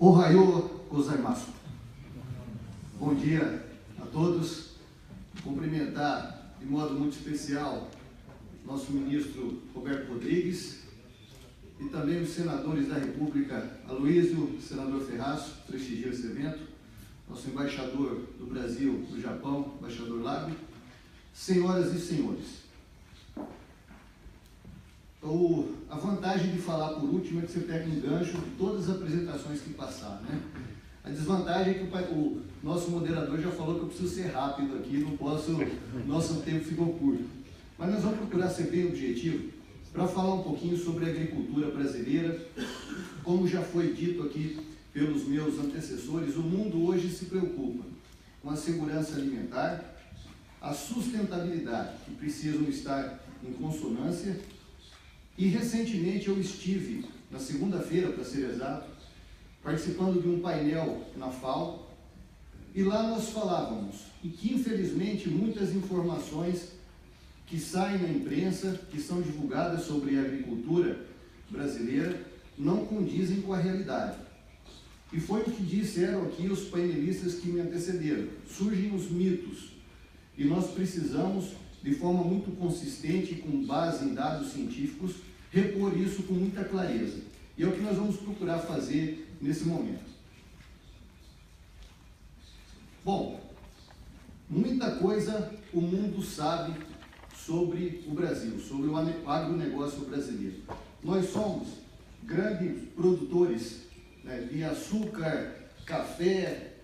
Ohayou gozaimasu. Bom dia a todos. Cumprimentar de modo muito especial nosso ministro Roberto Rodrigues e também os senadores da República, Aloysio, senador Ferraz, prestigia esse evento, nosso embaixador do Brasil, do Japão, embaixador Lago, senhoras e senhores. A vantagem de falar por último é que você pega um gancho de todas as apresentações que passaram, né? A desvantagem é que o nosso moderador já falou que eu preciso ser rápido aqui, não posso, nosso tempo ficou curto. Mas nós vamos procurar ser bem objetivo para falar um pouquinho sobre a agricultura brasileira. Como já foi dito aqui pelos meus antecessores, o mundo hoje se preocupa com a segurança alimentar, a sustentabilidade, que precisam estar em consonância. E recentemente eu estive, na segunda-feira para ser exato, participando de um painel na FAO, e lá nós falávamos e que infelizmente muitas informações que saem na imprensa, que são divulgadas sobre a agricultura brasileira, não condizem com a realidade. E foi o que disseram aqui os painelistas que me antecederam. Surgem os mitos, e nós precisamos, de forma muito consistente, com base em dados científicos, repor isso com muita clareza. E é o que nós vamos procurar fazer nesse momento. Bom, muita coisa o mundo sabe sobre o Brasil, sobre o agronegócio brasileiro. Nós somos grandes produtores, né, de açúcar, café,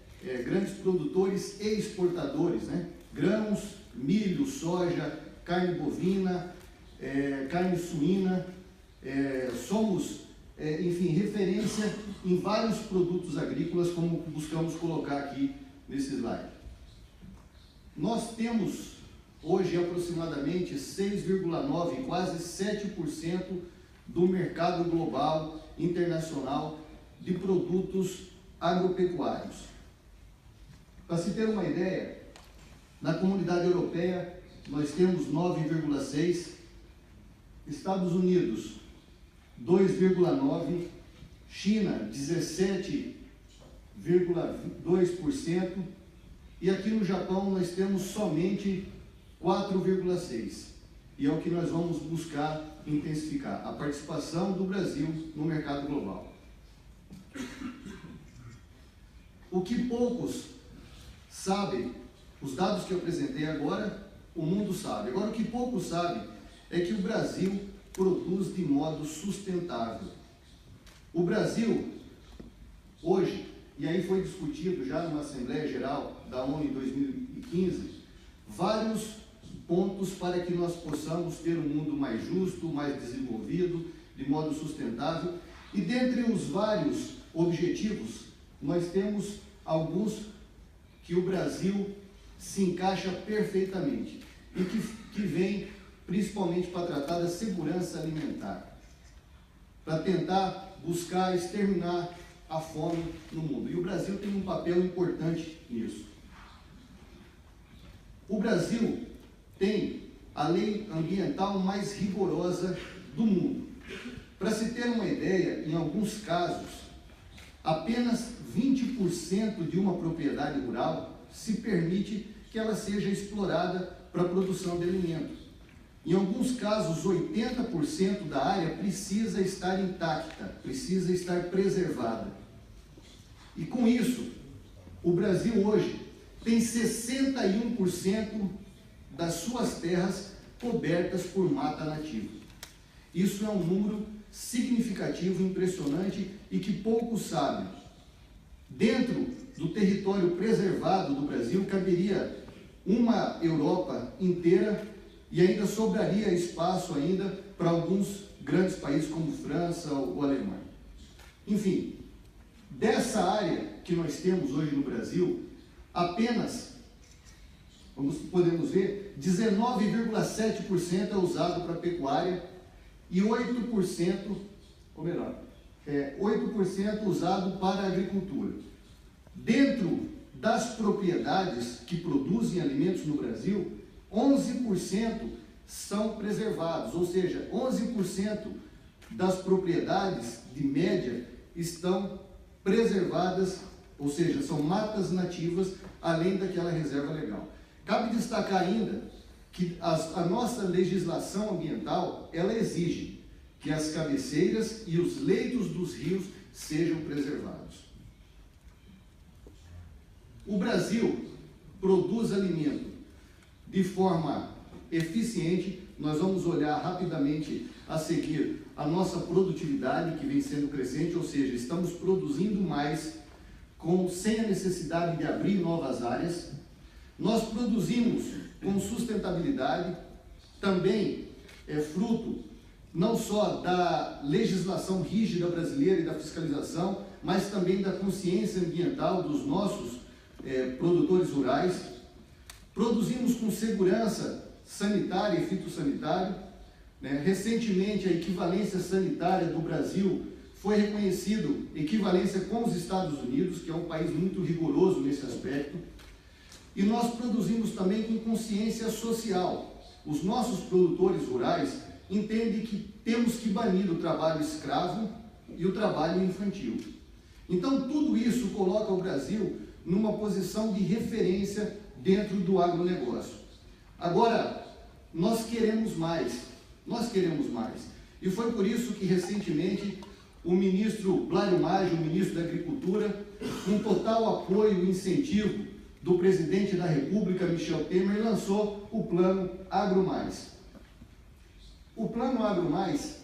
grandes produtores e exportadores, né? Grãos, milho, soja, carne bovina, carne suína, somos, enfim, referência em vários produtos agrícolas, como buscamos colocar aqui nesse slide. Nós temos hoje aproximadamente 6,9%, quase 7% do mercado global, internacional, de produtos agropecuários. Para se ter uma ideia, na comunidade europeia nós temos 9,6%, Estados Unidos 2,9%, China 17,2%, e aqui no Japão nós temos somente 4,6%. E é o que nós vamos buscar intensificar, a participação do Brasil no mercado global. O que poucos sabem, os dados que eu apresentei agora, o mundo sabe. Agora, o que poucos sabem é que o Brasil produz de modo sustentável. O Brasil, hoje, e aí foi discutido já numa Assembleia Geral da ONU em 2015, vários pontos para que nós possamos ter um mundo mais justo, mais desenvolvido, de modo sustentável. E dentre os vários objetivos, nós temos alguns que o Brasil se encaixa perfeitamente e que vem principalmente para tratar da segurança alimentar, para tentar buscar exterminar a fome no mundo. E o Brasil tem um papel importante nisso. O Brasil tem a lei ambiental mais rigorosa do mundo. Para se ter uma ideia, em alguns casos, apenas 20% de uma propriedade rural se permite que ela seja explorada para a produção de alimento. Em alguns casos, 80% da área precisa estar intacta, precisa estar preservada. E com isso, o Brasil hoje tem 61% das suas terras cobertas por mata nativa. Isso é um número significativo, impressionante e que poucos sabem. Dentro do território preservado do Brasil caberia uma Europa inteira e ainda sobraria espaço ainda para alguns grandes países como França ou Alemanha. Enfim, dessa área que nós temos hoje no Brasil, apenas, podemos ver, 19,7% é usado para pecuária e 8%, ou melhor, 8% usado para agricultura. Dentro das propriedades que produzem alimentos no Brasil, 11% são preservados, ou seja, 11% das propriedades de média estão preservadas, ou seja, são matas nativas, além daquela reserva legal. Cabe destacar ainda que a nossa legislação ambiental, ela exige que as cabeceiras e os leitos dos rios sejam preservados. O Brasil produz alimento de forma eficiente. Nós vamos olhar rapidamente a seguir a nossa produtividade, que vem sendo crescente, ou seja, estamos produzindo mais sem a necessidade de abrir novas áreas. Nós produzimos com sustentabilidade, também é fruto não só da legislação rígida brasileira e da fiscalização, mas também da consciência ambiental dos nossos produtores rurais. Produzimos com segurança sanitária e fitossanitária. Recentemente, a equivalência sanitária do Brasil foi reconhecido equivalência com os Estados Unidos, que é um país muito rigoroso nesse aspecto. E nós produzimos também com consciência social. Os nossos produtores rurais entendem que temos que banir o trabalho escravo e o trabalho infantil. Então, tudo isso coloca o Brasil numa posição de referência dentro do agronegócio. Agora, nós queremos mais. E foi por isso que, recentemente, o ministro Blário Maggi, o ministro da Agricultura, com total apoio e incentivo do presidente da República, Michel Temer, lançou o Plano Agro Mais. O Plano Agro Mais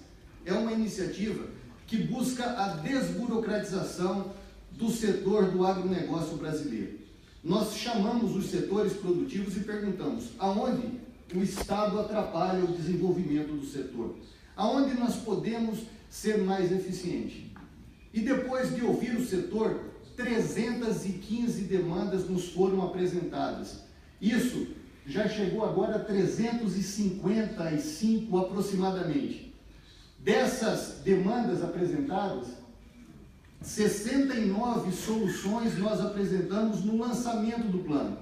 é uma iniciativa que busca a desburocratização do setor do agronegócio brasileiro. Nós chamamos os setores produtivos e perguntamos aonde o Estado atrapalha o desenvolvimento do setor, aonde nós podemos ser mais eficientes. E depois de ouvir o setor, 315 demandas nos foram apresentadas. Isso já chegou agora a 355 aproximadamente. Dessas demandas apresentadas, 69 soluções nós apresentamos no lançamento do plano.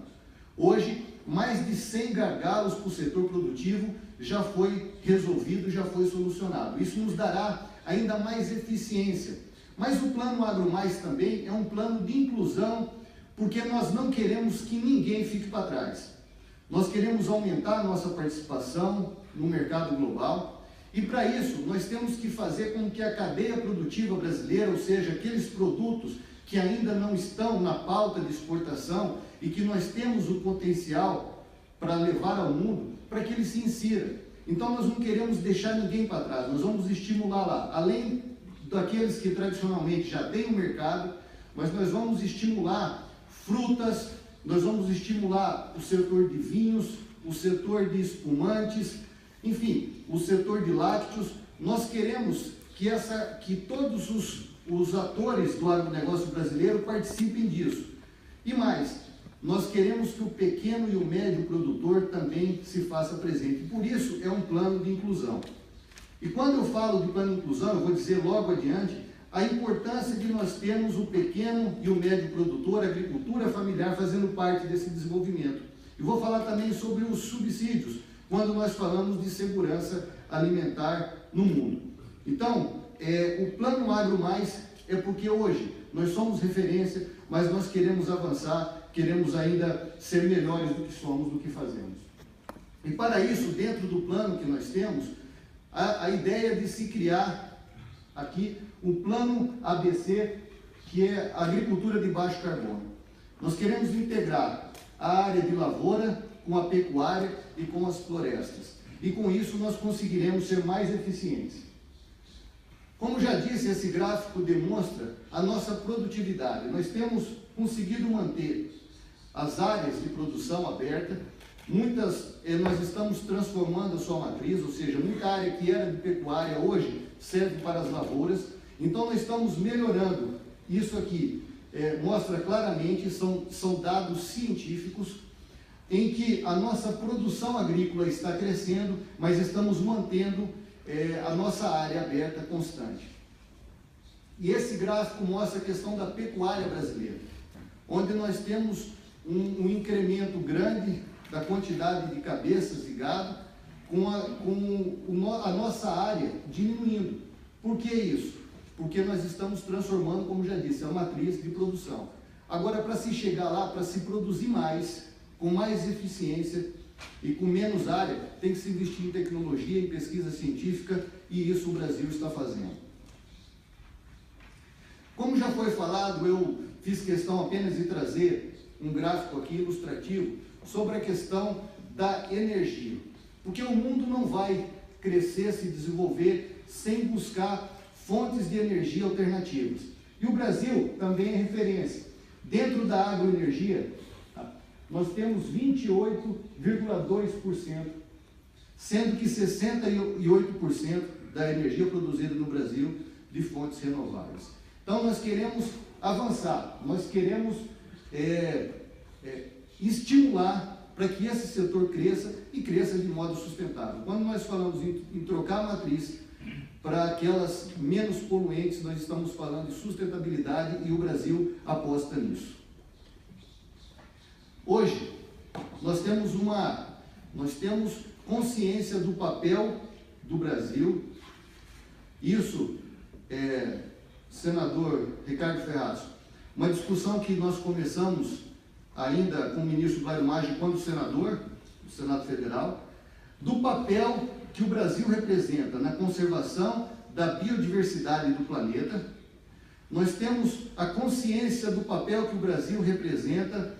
Hoje, mais de 100 gargalos para o setor produtivo já foi resolvido, já foi solucionado. Isso nos dará ainda mais eficiência. Mas o Plano Agro Mais também é um plano de inclusão, porque nós não queremos que ninguém fique para trás. Nós queremos aumentar a nossa participação no mercado global, e para isso nós temos que fazer com que a cadeia produtiva brasileira, ou seja, aqueles produtos que ainda não estão na pauta de exportação e que nós temos o potencial para levar ao mundo, para que ele se insira. Então nós não queremos deixar ninguém para trás, nós vamos estimular lá, além daqueles que tradicionalmente já têm o mercado, mas nós vamos estimular frutas, nós vamos estimular o setor de vinhos, o setor de espumantes, enfim, o setor de lácteos. Nós queremos que todos os atores do agronegócio brasileiro participem disso. E mais, nós queremos que o pequeno e o médio produtor também se faça presente. Por isso, é um plano de inclusão. E quando eu falo de plano de inclusão, eu vou dizer logo adiante a importância de nós termos o pequeno e o médio produtor, a agricultura familiar, fazendo parte desse desenvolvimento. E vou falar também sobre os subsídios, quando nós falamos de segurança alimentar no mundo. Então, o Plano Agro Mais é porque hoje nós somos referência, mas nós queremos avançar, queremos ainda ser melhores do que somos, do que fazemos. E para isso, dentro do plano que nós temos, a ideia de se criar aqui o Plano ABC, que é Agricultura de Baixo Carbono. Nós queremos integrar a área de lavoura com a pecuária e com as florestas. E com isso nós conseguiremos ser mais eficientes. Como já disse, esse gráfico demonstra a nossa produtividade. Nós temos conseguido manter as áreas de produção aberta. Muitas nós estamos transformando a sua matriz, ou seja, muita área que era de pecuária hoje serve para as lavouras. Então nós estamos melhorando. Isso aqui mostra claramente, são dados científicos, em que a nossa produção agrícola está crescendo, mas estamos mantendo a nossa área aberta constante. E esse gráfico mostra a questão da pecuária brasileira, onde nós temos um incremento grande da quantidade de cabeças de gado, com a nossa área diminuindo. Por que isso? porque nós estamos transformando, como já disse, a matriz de produção. Agora, para se chegar lá, para se produzir mais, com mais eficiência e com menos área, tem que se investir em tecnologia, em pesquisa científica, e isso o Brasil está fazendo. Como já foi falado, eu fiz questão apenas de trazer um gráfico aqui ilustrativo sobre a questão da energia. Porque o mundo não vai crescer, se desenvolver, sem buscar fontes de energia alternativas. E o Brasil também é referência. Dentro da agroenergia, nós temos 28,2%, sendo que 68% da energia produzida no Brasil de fontes renováveis. Então, nós queremos avançar, nós queremos estimular para que esse setor cresça e cresça de modo sustentável. Quando nós falamos em trocar a matriz para aquelas menos poluentes, nós estamos falando de sustentabilidade e o Brasil aposta nisso. Hoje, nós temos consciência do papel do Brasil. Isso, senador Ricardo Ferraz, uma discussão que nós começamos ainda com o ministro Blairo Maggi, quando senador do Senado Federal, do papel que o Brasil representa na conservação da biodiversidade do planeta. Nós temos a consciência do papel que o Brasil representa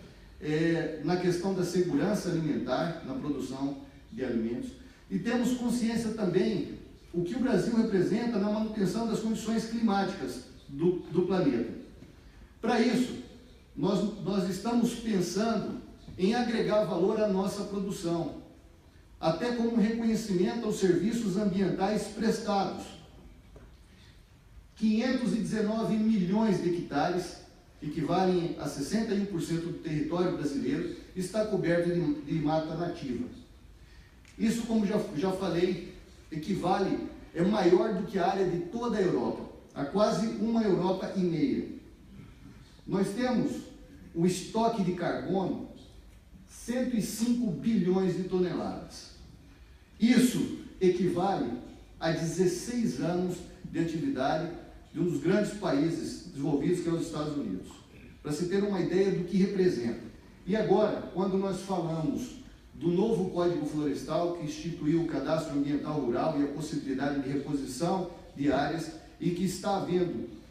na questão da segurança alimentar, na produção de alimentos. E temos consciência também o que o Brasil representa na manutenção das condições climáticas do planeta. Para isso, nós estamos pensando em agregar valor à nossa produção, até como reconhecimento aos serviços ambientais prestados. 519 milhões de hectares, equivalem a 61% do território brasileiro, está coberto de mata nativa. Isso, como já falei, é maior do que a área de toda a Europa, a quase uma Europa e meia. Nós temos o estoque de carbono, 105 bilhões de toneladas. Isso equivale a 16 anos de atividade de um dos grandes países desenvolvidos, que é os Estados Unidos. Para se ter uma ideia do que representa. E agora, quando nós falamos do novo Código Florestal, que instituiu o Cadastro Ambiental Rural e a possibilidade de reposição de áreas, e que está havendo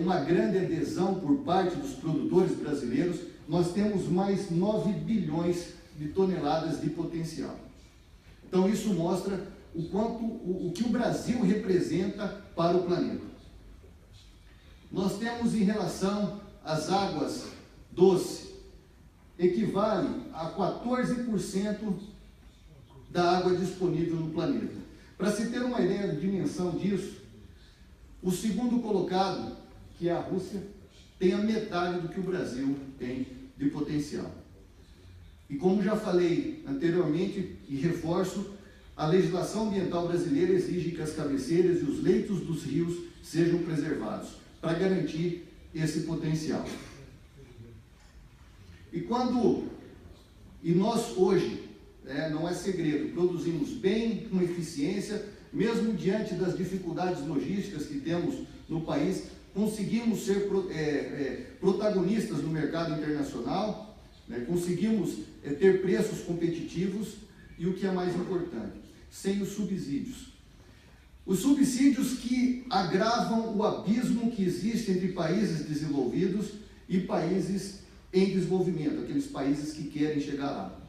uma grande adesão por parte dos produtores brasileiros, nós temos mais 9 bilhões de toneladas de potencial. Então, isso mostra o que o Brasil representa para o planeta. Nós temos, em relação às águas doces, equivale a 14% da água disponível no planeta. Para se ter uma ideia da dimensão disso, o segundo colocado, que é a Rússia, tem a metade do que o Brasil tem de potencial. E como já falei anteriormente e reforço, a legislação ambiental brasileira exige que as cabeceiras e os leitos dos rios sejam preservados para garantir esse potencial. E nós hoje, não é segredo, produzimos bem, com eficiência, mesmo diante das dificuldades logísticas que temos no país, conseguimos ser protagonistas no mercado internacional, conseguimos ter preços competitivos e o que é mais importante, sem os subsídios. Os subsídios que agravam o abismo que existe entre países desenvolvidos e países em desenvolvimento, aqueles países que querem chegar lá.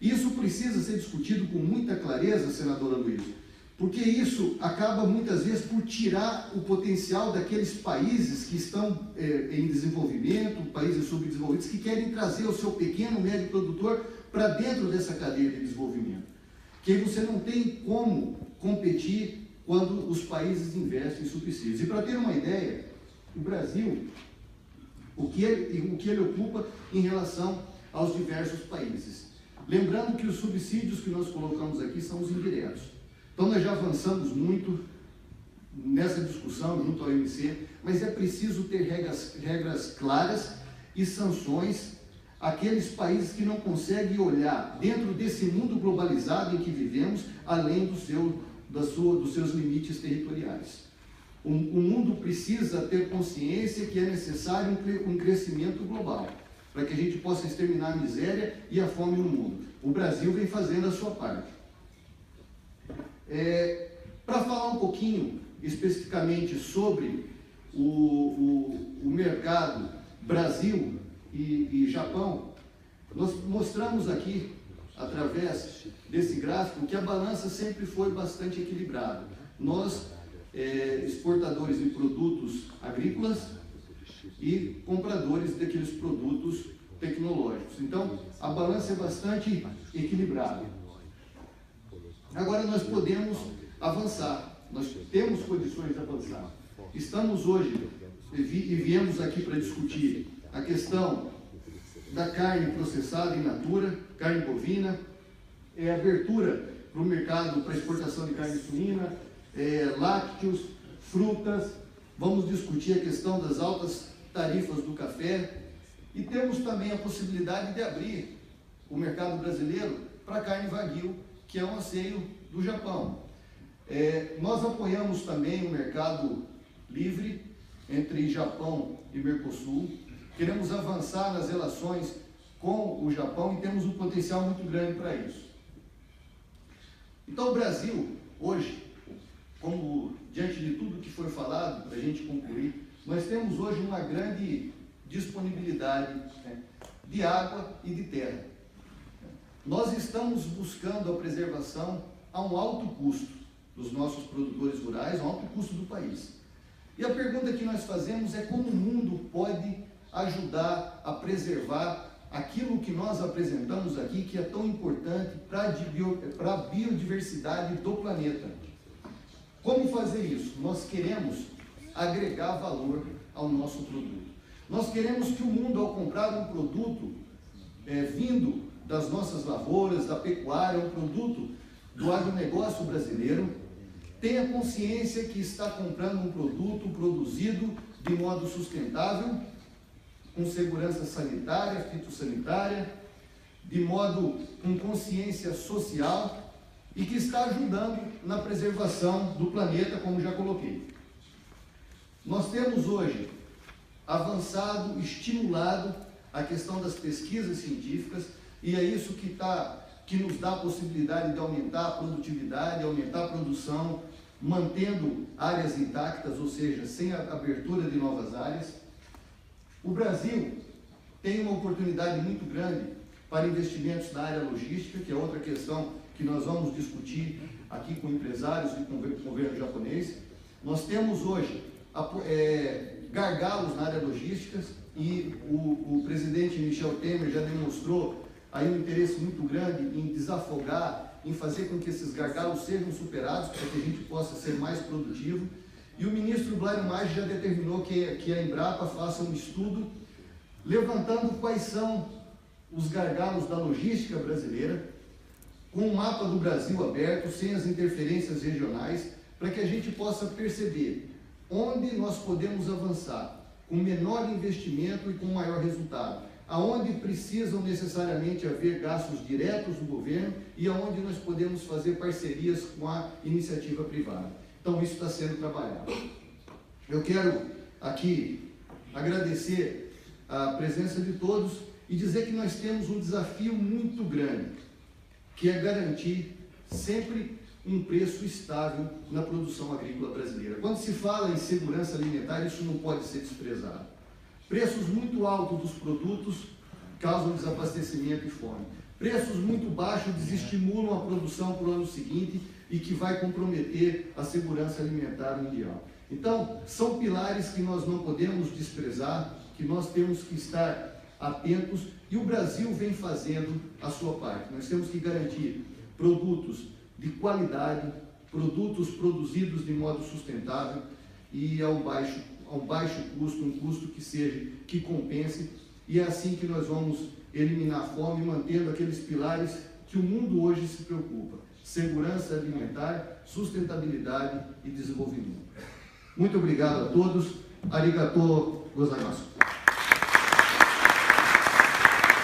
Isso precisa ser discutido com muita clareza, senadora Luísa, porque isso acaba muitas vezes por tirar o potencial daqueles países que estão em desenvolvimento, países subdesenvolvidos, que querem trazer o seu pequeno, médio produtor para dentro dessa cadeia de desenvolvimento. Que você não tem como competir quando os países investem em subsídios. E para ter uma ideia, o Brasil, o que ele ocupa em relação aos diversos países. Lembrando que os subsídios que nós colocamos aqui são os indiretos. Então nós já avançamos muito nessa discussão junto ao OMC, mas é preciso ter regras claras e sanções àqueles países que não conseguem olhar dentro desse mundo globalizado em que vivemos, além dos seus limites territoriais. O mundo precisa ter consciência que é necessário um crescimento global, para que a gente possa exterminar a miséria e a fome no mundo. O Brasil vem fazendo a sua parte. Para falar um pouquinho especificamente sobre o mercado Brasil e Japão, nós mostramos aqui, através desse gráfico, que a balança sempre foi bastante equilibrada. Nós, exportadores de produtos agrícolas e compradores daqueles produtos tecnológicos. Então, a balança é bastante equilibrada. Agora nós podemos avançar, nós temos condições de avançar. Estamos hoje, e viemos aqui para discutir a questão da carne processada in natura, carne bovina, abertura para o mercado para exportação de carne suína, lácteos, frutas. Vamos discutir a questão das altas tarifas do café e temos também a possibilidade de abrir o mercado brasileiro para a carne wagyu, que é um anseio do Japão. Nós apoiamos também o mercado livre entre Japão e Mercosul. Queremos avançar nas relações com o Japão e temos um potencial muito grande para isso. Então o Brasil, hoje, como diante de tudo que foi falado, para a gente concluir, nós temos hoje uma grande disponibilidade de água e de terra. Nós estamos buscando a preservação a um alto custo dos nossos produtores rurais, a um alto custo do país. E a pergunta que nós fazemos é como o mundo pode ajudar a preservar aquilo que nós apresentamos aqui, que é tão importante para a biodiversidade do planeta. Como fazer isso? Nós queremos agregar valor ao nosso produto. Nós queremos que o mundo, ao comprar um produto vindo das nossas lavouras, da pecuária, um produto do agronegócio brasileiro, tenha consciência que está comprando um produto produzido de modo sustentável, com segurança sanitária, fitossanitária, de modo com consciência social e que está ajudando na preservação do planeta, como já coloquei. Nós temos hoje avançado, estimulado a questão das pesquisas científicas e é isso que nos dá a possibilidade de aumentar a produtividade, aumentar a produção, mantendo áreas intactas, ou seja, sem a abertura de novas áreas. O Brasil tem uma oportunidade muito grande para investimentos na área logística, que é outra questão que nós vamos discutir aqui com empresários e com o governo japonês. Nós temos hoje gargalos na área logística e o presidente Michel Temer já demonstrou aí um interesse muito grande em desafogar, em fazer com que esses gargalos sejam superados para que a gente possa ser mais produtivo. E o ministro Blairo Maggi já determinou que a Embrapa faça um estudo levantando quais são os gargalos da logística brasileira, com um mapa do Brasil aberto, sem as interferências regionais, para que a gente possa perceber onde nós podemos avançar com menor investimento e com maior resultado, aonde precisam necessariamente haver gastos diretos do governo e aonde nós podemos fazer parcerias com a iniciativa privada. Então isso está sendo trabalhado. Eu quero aqui agradecer a presença de todos e dizer que nós temos um desafio muito grande, que é garantir sempre um preço estável na produção agrícola brasileira. Quando se fala em segurança alimentar, isso não pode ser desprezado. Preços muito altos dos produtos causam desabastecimento e fome. Preços muito baixos desestimulam a produção para o ano seguinte e que vai comprometer a segurança alimentar mundial. Então, são pilares que nós não podemos desprezar, que nós temos que estar atentos e o Brasil vem fazendo a sua parte. Nós temos que garantir produtos de qualidade, produtos produzidos de modo sustentável e a um baixo custo, um custo que compense, e é assim que nós vamos eliminar a fome, mantendo aqueles pilares que o mundo hoje se preocupa: segurança alimentar, sustentabilidade e desenvolvimento. Muito obrigado a todos. Arigatou gozaimasu.